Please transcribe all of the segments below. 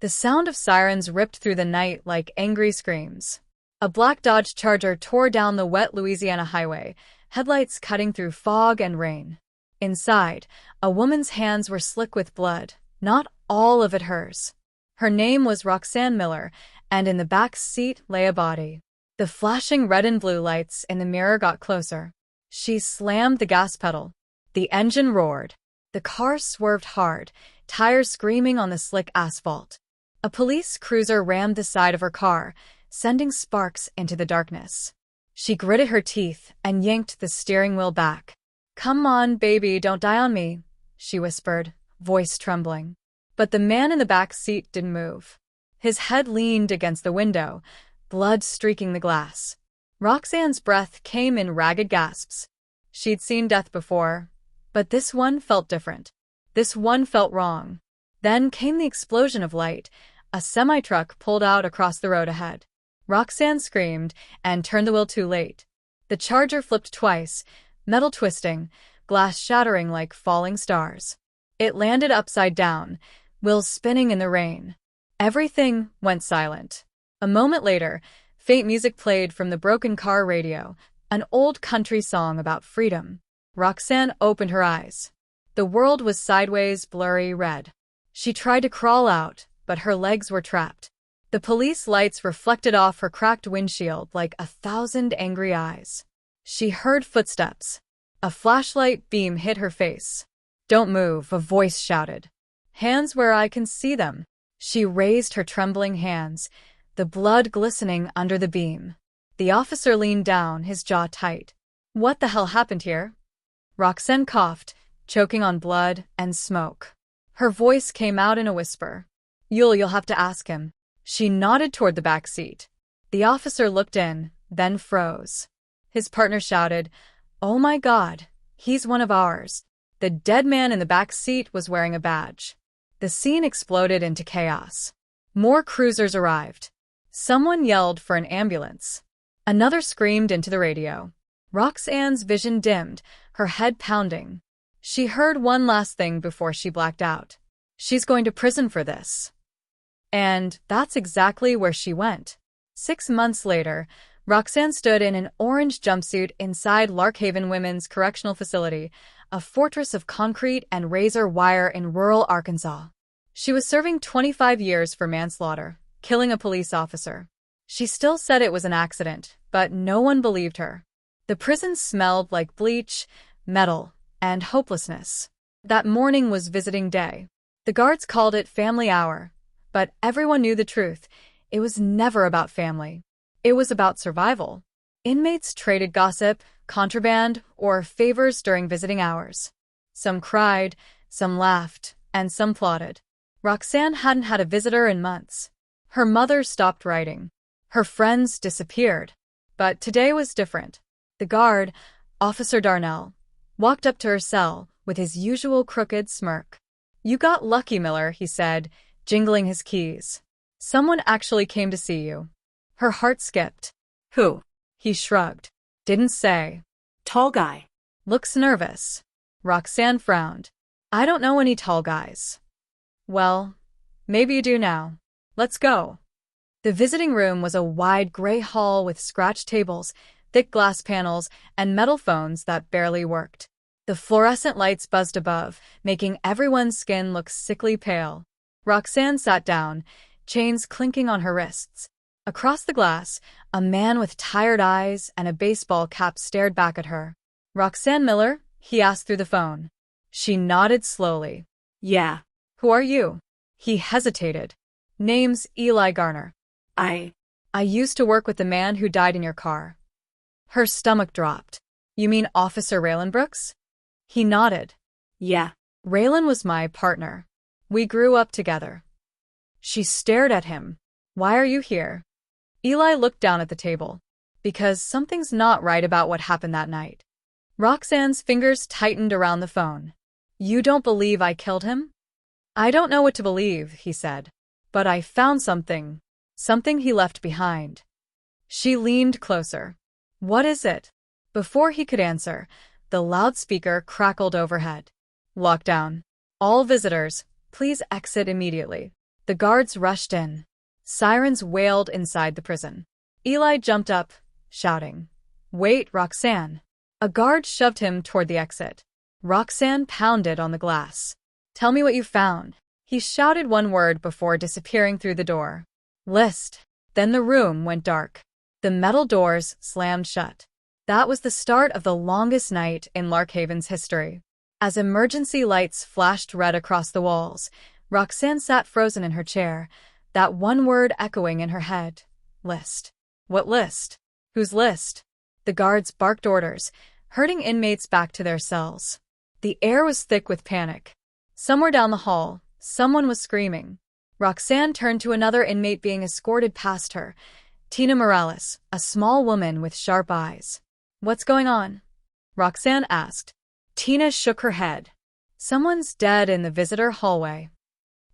The sound of sirens ripped through the night like angry screams. A black Dodge Charger tore down the wet Louisiana highway, headlights cutting through fog and rain. Inside, a woman's hands were slick with blood, not all of it hers. Her name was Roxanne Miller, and in the back seat lay a body. The flashing red and blue lights in the mirror got closer. She slammed the gas pedal. The engine roared. The car swerved hard, tires screaming on the slick asphalt. A police cruiser rammed the side of her car, sending sparks into the darkness. She gritted her teeth and yanked the steering wheel back. "Come on, baby, don't die on me," she whispered, voice trembling. But the man in the back seat didn't move. His head leaned against the window, blood streaking the glass. Roxanne's breath came in ragged gasps. She'd seen death before, but this one felt different. This one felt wrong. Then came the explosion of light. A semi-truck pulled out across the road ahead. Roxanne screamed and turned the wheel too late. The Charger flipped twice, metal twisting, glass shattering like falling stars. It landed upside down, wheels spinning in the rain. Everything went silent. A moment later, faint music played from the broken car radio, an old country song about freedom. Roxanne opened her eyes. The world was sideways, blurry red. She tried to crawl out, but her legs were trapped. The police lights reflected off her cracked windshield like 1,000 angry eyes. She heard footsteps. A flashlight beam hit her face. "Don't move," a voice shouted. "Hands where I can see them." She raised her trembling hands, the blood glistening under the beam. The officer leaned down, his jaw tight. "What the hell happened here?" Roxanne coughed, choking on blood and smoke. Her voice came out in a whisper. You'll have to ask him." She nodded toward the back seat. The officer looked in, then froze. His partner shouted, "Oh my God, he's one of ours." The dead man in the back seat was wearing a badge. The scene exploded into chaos. More cruisers arrived. Someone yelled for an ambulance. Another screamed into the radio. Roxanne's vision dimmed, her head pounding. She heard one last thing before she blacked out. "She's going to prison for this." And that's exactly where she went. 6 months later, Roxanne stood in an orange jumpsuit inside Larkhaven Women's Correctional Facility, a fortress of concrete and razor wire in rural Arkansas. She was serving 25 years for manslaughter, killing a police officer. She still said it was an accident, but no one believed her. The prison smelled like bleach, metal, and hopelessness. That morning was visiting day. The guards called it family hour, but everyone knew the truth. It was never about family. It was about survival. Inmates traded gossip, contraband, or favors during visiting hours. Some cried, some laughed, and some plotted. Roxanne hadn't had a visitor in months. Her mother stopped writing. Her friends disappeared. But today was different. The guard, Officer Darnell, walked up to her cell with his usual crooked smirk. "You got lucky, Miller," he said, jingling his keys. "Someone actually came to see you." Her heart skipped. "Who?" He shrugged. "Didn't say." "Tall guy." "Looks nervous." Roxanne frowned. "I don't know any tall guys." "Well, maybe you do now. Let's go." The visiting room was a wide gray hall with scratched tables, thick glass panels, and metal phones that barely worked. The fluorescent lights buzzed above, making everyone's skin look sickly pale. Roxanne sat down, chains clinking on her wrists. Across the glass, a man with tired eyes and a baseball cap stared back at her. "Roxanne Miller?" he asked through the phone. She nodded slowly. "Yeah." "Who are you?" He hesitated. "Name's Eli Garner. I used to work with the man who died in your car." Her stomach dropped. "You mean Officer Raylan Brooks?" He nodded. "Yeah." "Raylan was my partner. We grew up together." She stared at him. "Why are you here?" Eli looked down at the table. "Because something's not right about what happened that night." Roxanne's fingers tightened around the phone. "You don't believe I killed him?" "I don't know what to believe," he said. "But I found something. Something he left behind." She leaned closer. "What is it?" Before he could answer, the loudspeaker crackled overhead. "Lockdown. All visitors, please exit immediately." The guards rushed in. Sirens wailed inside the prison. Eli jumped up, shouting, "Wait, Roxanne!" A guard shoved him toward the exit. Roxanne pounded on the glass. "Tell me what you found." He shouted one word before disappearing through the door. "List." Then the room went dark. The metal doors slammed shut. That was the start of the longest night in Larkhaven's history. As emergency lights flashed red across the walls, Roxanne sat frozen in her chair, that one word echoing in her head. List. What list? Whose list? The guards barked orders, herding inmates back to their cells. The air was thick with panic. Somewhere down the hall, someone was screaming. Roxanne turned to another inmate being escorted past her, Tina Morales, a small woman with sharp eyes. "What's going on?" Roxanne asked. Tina shook her head. "Someone's dead in the visitor hallway."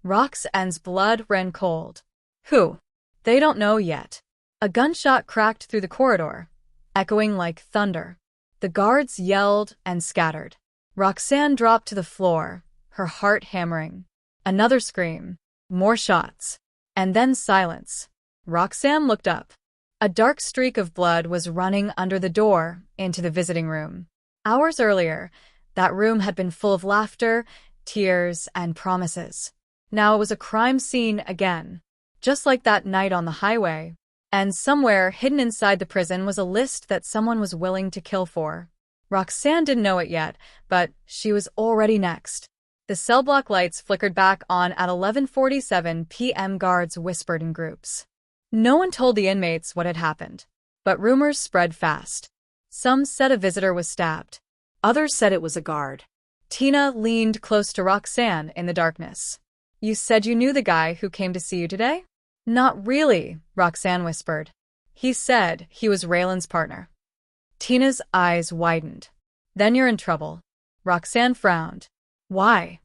Roxanne's blood ran cold. "Who?" "They don't know yet." A gunshot cracked through the corridor, echoing like thunder. The guards yelled and scattered. Roxanne dropped to the floor, her heart hammering. Another scream. More shots. And then silence. Roxanne looked up. A dark streak of blood was running under the door into the visiting room. Hours earlier, that room had been full of laughter, tears, and promises. Now it was a crime scene again, just like that night on the highway. And somewhere hidden inside the prison was a list that someone was willing to kill for. Roxanne didn't know it yet, but she was already next. The cell block lights flickered back on at 11:47 p.m. Guards whispered in groups. No one told the inmates what had happened, but rumors spread fast. Some said a visitor was stabbed. Others said it was a guard. Tina leaned close to Roxanne in the darkness. "You said you knew the guy who came to see you today?" "Not really," Roxanne whispered. "He said he was Raylan's partner." Tina's eyes widened. "Then you're in trouble." Roxanne frowned. "Why?"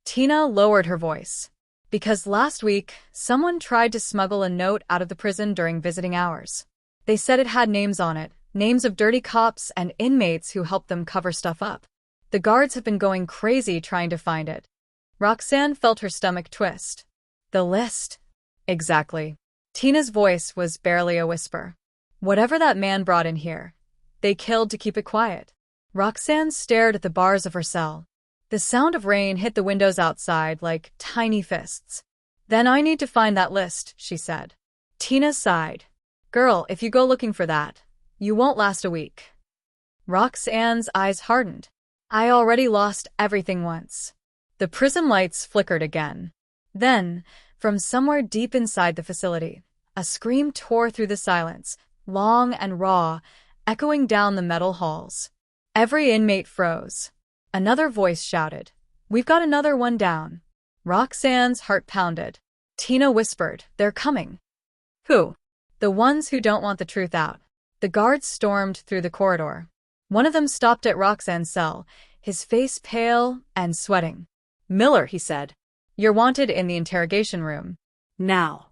Tina lowered her voice. "Because last week, someone tried to smuggle a note out of the prison during visiting hours. They said it had names on it, names of dirty cops and inmates who helped them cover stuff up. The guards have been going crazy trying to find it." Roxanne felt her stomach twist. "The list?" "Exactly." Tina's voice was barely a whisper. "Whatever that man brought in here, they killed to keep it quiet." Roxanne stared at the bars of her cell. The sound of rain hit the windows outside like tiny fists. "Then I need to find that list," she said. Tina sighed. "Girl, if you go looking for that, you won't last a week." Roxanne's eyes hardened. "I already lost everything once." The prison lights flickered again. Then, from somewhere deep inside the facility, a scream tore through the silence, long and raw, echoing down the metal halls. Every inmate froze. Another voice shouted, "We've got another one down." Roxanne's heart pounded. Tina whispered, "They're coming." "Who?" "The ones who don't want the truth out." The guards stormed through the corridor. One of them stopped at Roxanne's cell, his face pale and sweating. "Miller," he said. "You're wanted in the interrogation room. Now."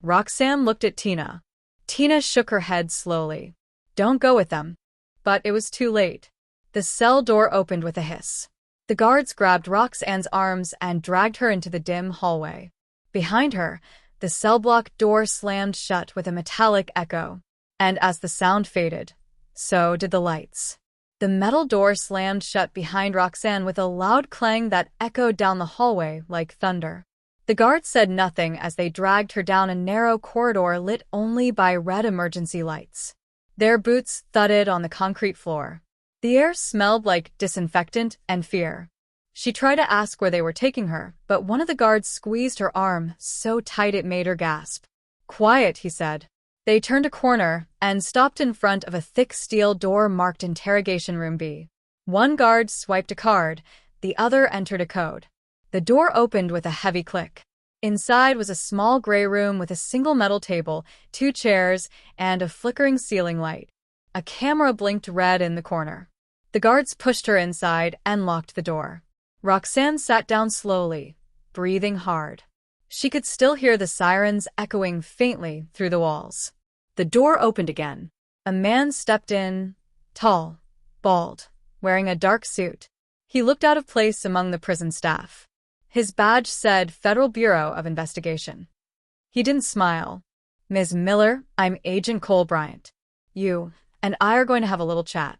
Roxanne looked at Tina. Tina shook her head slowly. "Don't go with them." But it was too late. The cell door opened with a hiss. The guards grabbed Roxanne's arms and dragged her into the dim hallway. Behind her, the cell block door slammed shut with a metallic echo. And as the sound faded, so did the lights. The metal door slammed shut behind Roxanne with a loud clang that echoed down the hallway like thunder. The guards said nothing as they dragged her down a narrow corridor lit only by red emergency lights. Their boots thudded on the concrete floor. The air smelled like disinfectant and fear. She tried to ask where they were taking her, but one of the guards squeezed her arm so tight it made her gasp. "Quiet," he said. They turned a corner and stopped in front of a thick steel door marked Interrogation Room B. One guard swiped a card, the other entered a code. The door opened with a heavy click. Inside was a small gray room with a single metal table, 2 chairs, and a flickering ceiling light. A camera blinked red in the corner. The guards pushed her inside and locked the door. Roxanne sat down slowly, breathing hard. She could still hear the sirens echoing faintly through the walls. The door opened again. A man stepped in, tall, bald, wearing a dark suit. He looked out of place among the prison staff. His badge said Federal Bureau of Investigation. He didn't smile. Ms. Miller, I'm Agent Cole Bryant. You and I are going to have a little chat.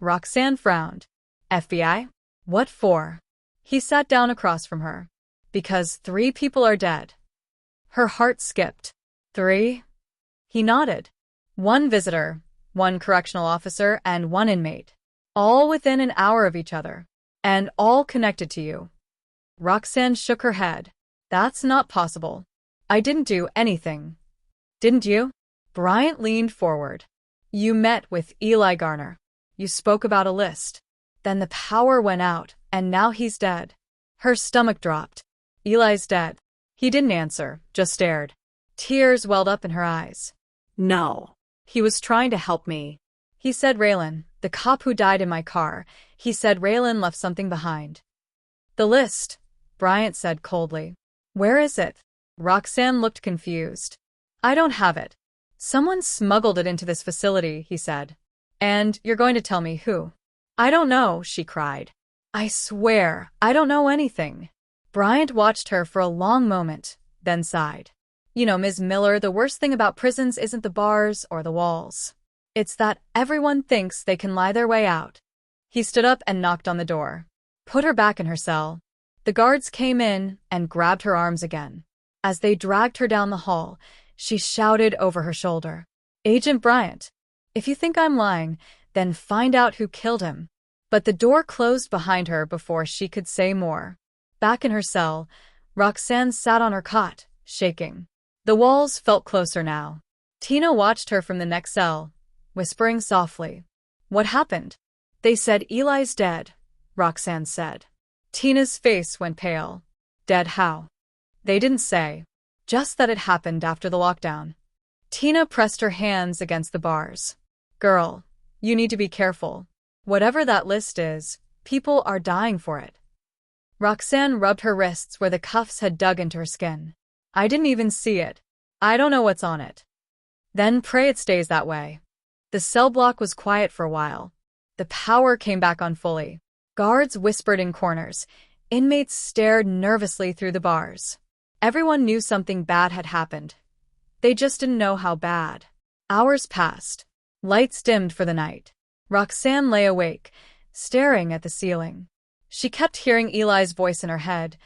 Roxanne frowned. FBI? What for? He sat down across from her. Because 3 people are dead. Her heart skipped. 3? He nodded. 1 visitor, 1 correctional officer, and 1 inmate. All within an hour of each other. And all connected to you. Roxanne shook her head. That's not possible. I didn't do anything. Didn't you? Bryant leaned forward. You met with Eli Garner. You spoke about a list. Then the power went out, and now he's dead. Her stomach dropped. Eli's dead. He didn't answer, just stared. Tears welled up in her eyes. No. He was trying to help me. He said Raylan, the cop who died in my car. He said Raylan left something behind. The list, Bryant said coldly. Where is it? Roxanne looked confused. I don't have it. Someone smuggled it into this facility, he said. And you're going to tell me who? I don't know, she cried. I swear, I don't know anything. Bryant watched her for a long moment, then sighed. You know, Ms. Miller, the worst thing about prisons isn't the bars or the walls. It's that everyone thinks they can lie their way out. He stood up and knocked on the door. Put her back in her cell. The guards came in and grabbed her arms again. As they dragged her down the hall, she shouted over her shoulder. Agent Bryant, if you think I'm lying, then find out who killed him. But the door closed behind her before she could say more. Back in her cell, Roxanne sat on her cot, shaking. The walls felt closer now. Tina watched her from the next cell, whispering softly. What happened? They said Eli's dead, Roxanne said. Tina's face went pale. Dead how? They didn't say. Just that it happened after the lockdown. Tina pressed her hands against the bars. Girl, you need to be careful. Whatever that list is, people are dying for it. Roxanne rubbed her wrists where the cuffs had dug into her skin. I didn't even see it. I don't know what's on it. Then pray it stays that way. The cell block was quiet for a while. The power came back on fully. Guards whispered in corners. Inmates stared nervously through the bars. Everyone knew something bad had happened. They just didn't know how bad. Hours passed. Lights dimmed for the night. Roxanne lay awake, staring at the ceiling. She kept hearing Eli's voice in her head.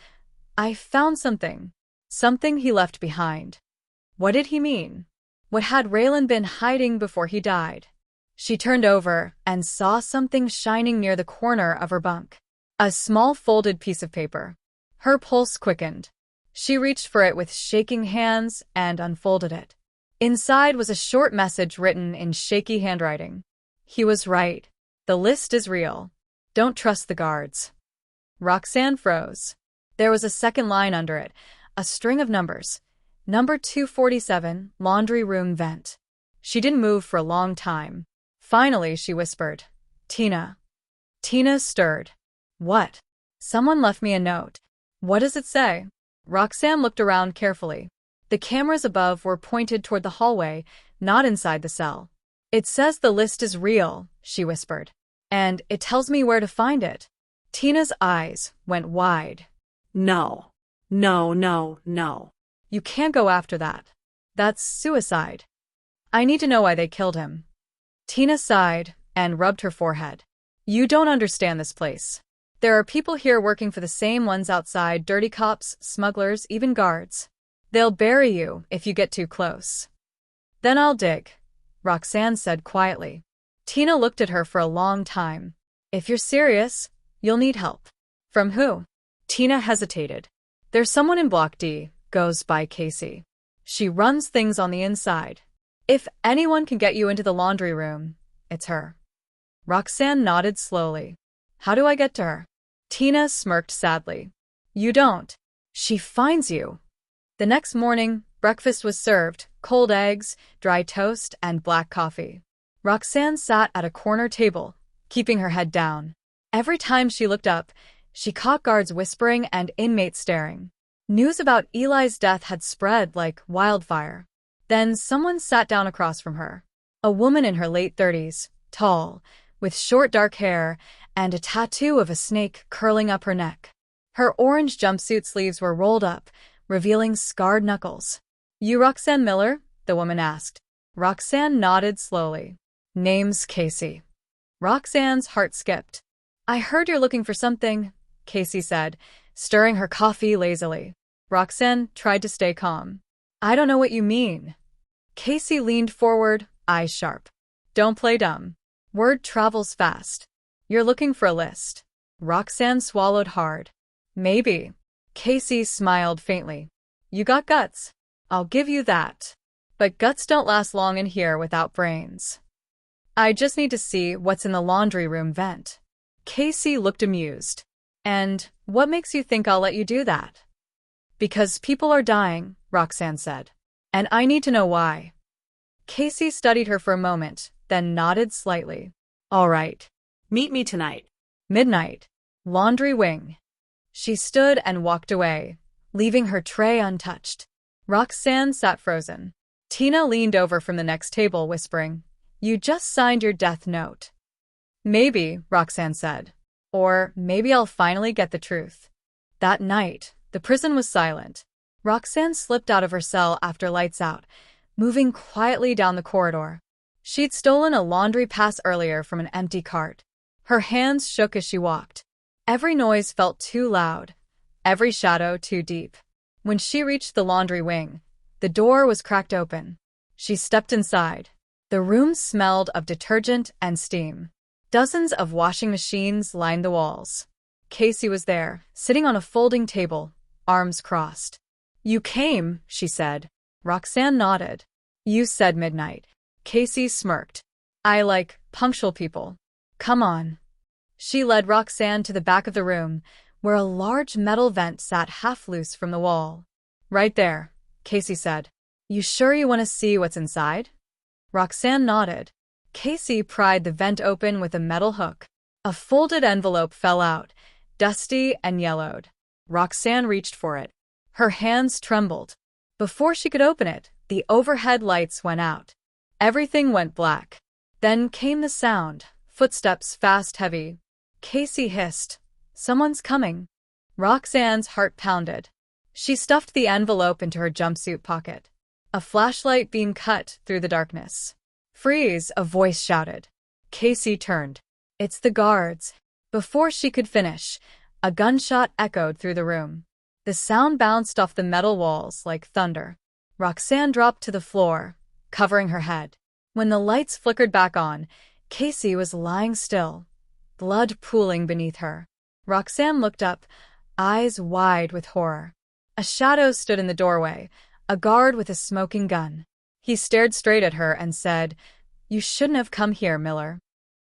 I found something. Something he left behind. What did he mean? What had Raylan been hiding before he died? She turned over and saw something shining near the corner of her bunk. A small folded piece of paper. Her pulse quickened. She reached for it with shaking hands and unfolded it. Inside was a short message written in shaky handwriting. He was right. The list is real. Don't trust the guards. Roxanne froze. There was a second line under it, a string of numbers. Number 247, laundry room vent. She didn't move for a long time. Finally, she whispered, Tina. Tina stirred. What? Someone left me a note. What does it say? Roxanne looked around carefully. The cameras above were pointed toward the hallway, not inside the cell. It says the list is real, she whispered. And it tells me where to find it. Tina's eyes went wide. No. No, no, no. You can't go after that. That's suicide. I need to know why they killed him. Tina sighed and rubbed her forehead. You don't understand this place. There are people here working for the same ones outside, dirty cops, smugglers, even guards. They'll bury you if you get too close. Then I'll dig, Roxanne said quietly. Tina looked at her for a long time. If you're serious, you'll need help. From who? Tina hesitated. There's someone in Block D, goes by Casey. She runs things on the inside. If anyone can get you into the laundry room, it's her. Roxanne nodded slowly. How do I get to her? Tina smirked sadly. You don't. She finds you. The next morning, breakfast was served, cold eggs, dry toast, and black coffee. Roxanne sat at a corner table, keeping her head down. Every time she looked up, she caught guards whispering and inmates staring. News about Eli's death had spread like wildfire. Then someone sat down across from her. A woman in her late 30s, tall, with short dark hair and a tattoo of a snake curling up her neck. Her orange jumpsuit sleeves were rolled up, revealing scarred knuckles. "You Roxanne Miller?" the woman asked. Roxanne nodded slowly. "Name's Casey." Roxanne's heart skipped. "I heard you're looking for something," Casey said, stirring her coffee lazily. Roxanne tried to stay calm. "I don't know what you mean." Casey leaned forward, eyes sharp. "Don't play dumb. Word travels fast. You're looking for a list." Roxanne swallowed hard. "Maybe." Casey smiled faintly. "You got guts. I'll give you that. But guts don't last long in here without brains. I just need to see what's in the laundry room vent." Casey looked amused. "And what makes you think I'll let you do that?" "Because people are dying," Roxanne said. "And I need to know why." Casey studied her for a moment, then nodded slightly. "All right. Meet me tonight." Midnight. Laundry wing. She stood and walked away, leaving her tray untouched. Roxanne sat frozen. Tina leaned over from the next table, whispering, "You just signed your death note." "Maybe," Roxanne said. "Or maybe I'll finally get the truth." That night, the prison was silent. Roxanne slipped out of her cell after lights out, moving quietly down the corridor. She'd stolen a laundry pass earlier from an empty cart. Her hands shook as she walked. Every noise felt too loud, every shadow too deep. When she reached the laundry wing, the door was cracked open. She stepped inside. The room smelled of detergent and steam. Dozens of washing machines lined the walls. Casey was there, sitting on a folding table, arms crossed. "You came," she said. Roxanne nodded. "You said midnight." Casey smirked. "I like punctual people. Come on." She led Roxanne to the back of the room, where a large metal vent sat half loose from the wall. "Right there," Casey said. "You sure you want to see what's inside?" Roxanne nodded. Casey pried the vent open with a metal hook. A folded envelope fell out, dusty and yellowed. Roxanne reached for it. Her hands trembled. Before she could open it, the overhead lights went out. Everything went black. Then came the sound, footsteps fast, heavy. Casey hissed, "Someone's coming." Roxanne's heart pounded. She stuffed the envelope into her jumpsuit pocket. A flashlight beam cut through the darkness. "Freeze!" a voice shouted. Casey turned. "It's the guards." Before she could finish, a gunshot echoed through the room. The sound bounced off the metal walls like thunder. Roxanne dropped to the floor, covering her head. When the lights flickered back on, Casey was lying still, blood pooling beneath her. Roxanne looked up, eyes wide with horror. A shadow stood in the doorway, a guard with a smoking gun. He stared straight at her and said, "You shouldn't have come here, Miller."